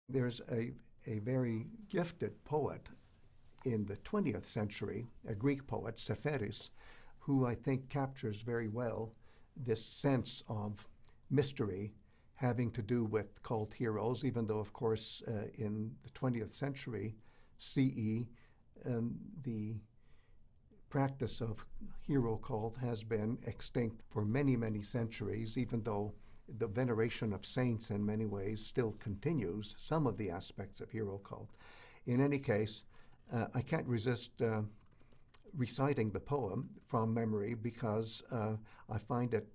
There's a very gifted poet in the 20th century, a Greek poet, Seferis, who I think captures very well this sense of mystery having to do with cult heroes, even though, of course, in the 20th century CE, the practice of hero cult has been extinct for many, many centuries, even though the veneration of saints in many ways still continues some of the aspects of hero cult. In any case, I can't resist reciting the poem from memory because I find it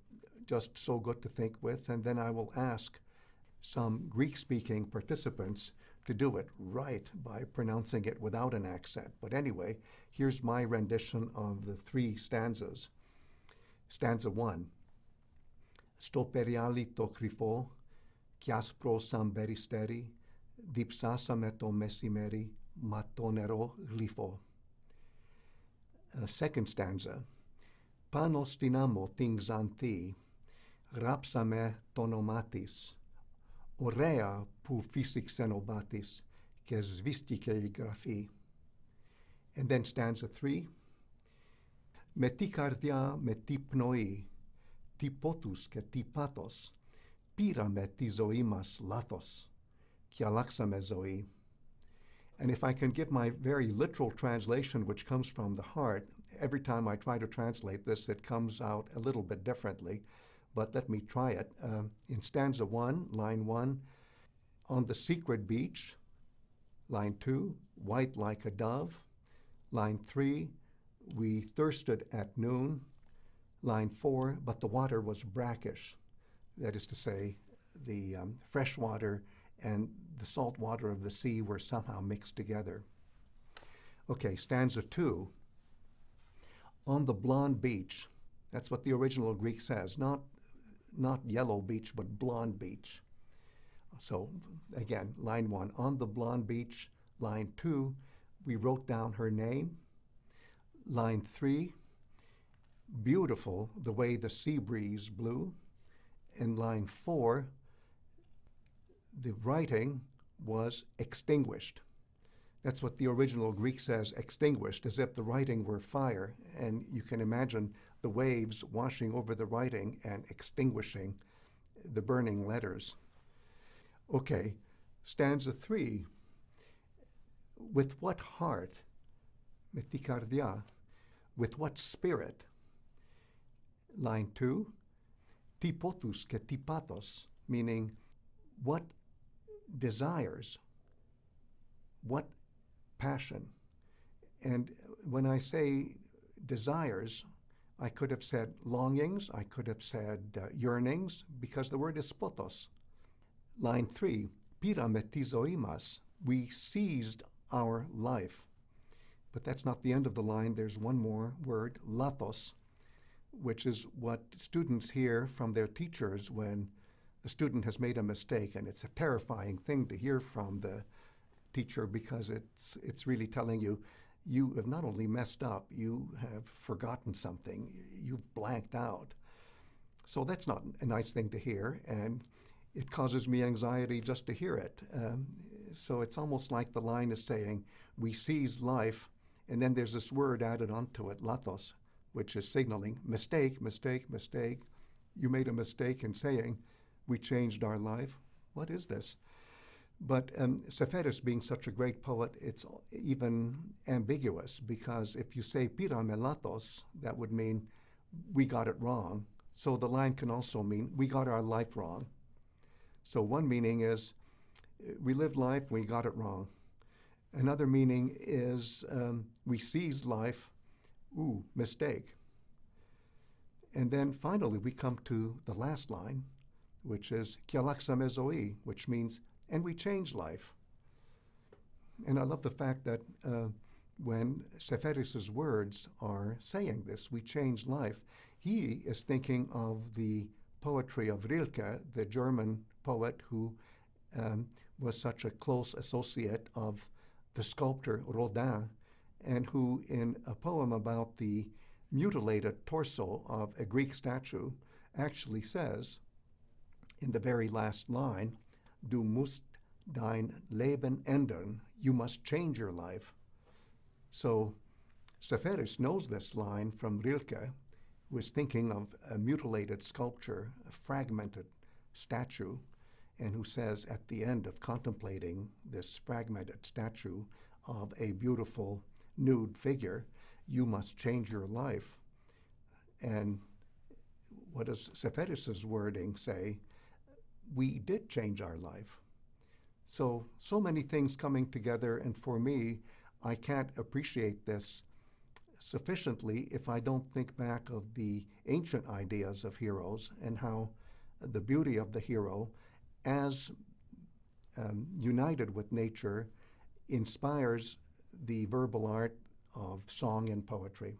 just so good to think with, and then I will ask some Greek-speaking participants to do it right by pronouncing it without an accent. But anyway, here's my rendition of the three stanzas. Stanza 1. Sto periali to krifo, kiaspro samberisteri, dipsasameto mesimeri, matonero glifo. Second stanza. Panos dynamo tingzanthi, rapsame tonomatis, Orea pu physic xenobatis, kes vistike graphi. And then stanza 3. Metikardia metipnoi, tipotus ke tipatos, pira metizoimas lathos, kialaxame zoi. And if I can give my very literal translation, which comes from the heart, every time I try to translate this, it comes out a little bit differently. But let me try it. In stanza 1, line 1, on the secret beach. Line 2, white like a dove. Line 3, we thirsted at noon. Line 4, but the water was brackish. That is to say, the fresh water and the salt water of the sea were somehow mixed together. Okay, stanza 2, on the blonde beach. That's what the original Greek says, not yellow beach, but blonde beach. So again, line 1, on the blonde beach. Line 2, we wrote down her name. Line 3, beautiful the way the sea breeze blew. And line 4, the writing was extinguished. That's what the original Greek says, extinguished, as if the writing were fire. And you can imagine the waves washing over the writing and extinguishing the burning letters. Okay, stanza 3. With what heart, metikardia, with what spirit? Line 2, tipotus ke tipatos, meaning what desires, what passion. And when I say desires, I could have said longings, I could have said yearnings, because the word is potos. Line 3, pira metizoimas, we seized our life. But that's not the end of the line. There's one more word, lathos, which is what students hear from their teachers when the student has made a mistake. And it's a terrifying thing to hear from the teacher because it's really telling you, you have not only messed up, you have forgotten something, you've blanked out. So that's not a nice thing to hear, and it causes me anxiety just to hear it. So it's almost like the line is saying, we seize life, and then there's this word added onto it, lathos, which is signaling mistake, mistake, mistake. You made a mistake in saying, we changed our life. What is this? But Seferis, being such a great poet, it's even ambiguous, because if you say pirame lathos, that would mean we got it wrong. So the line can also mean we got our life wrong. So one meaning is we lived life, we got it wrong. Another meaning is we seized life, ooh, mistake. And then finally we come to the last line, which is kialaxame zoi, which means and we change life. And I love the fact that when Seferis' words are saying this, we change life, he is thinking of the poetry of Rilke, the German poet who was such a close associate of the sculptor Rodin, and who in a poem about the mutilated torso of a Greek statue actually says, in the very last line, Du musst dein Leben ändern, you must change your life. So Seferis knows this line from Rilke, who was thinking of a mutilated sculpture, a fragmented statue, and who says at the end of contemplating this fragmented statue of a beautiful nude figure, you must change your life. And what does Seferis's wording say? We did change our life. So many things coming together, and for me, I can't appreciate this sufficiently if I don't think back of the ancient ideas of heroes and how the beauty of the hero, as united with nature, inspires the verbal art of song and poetry.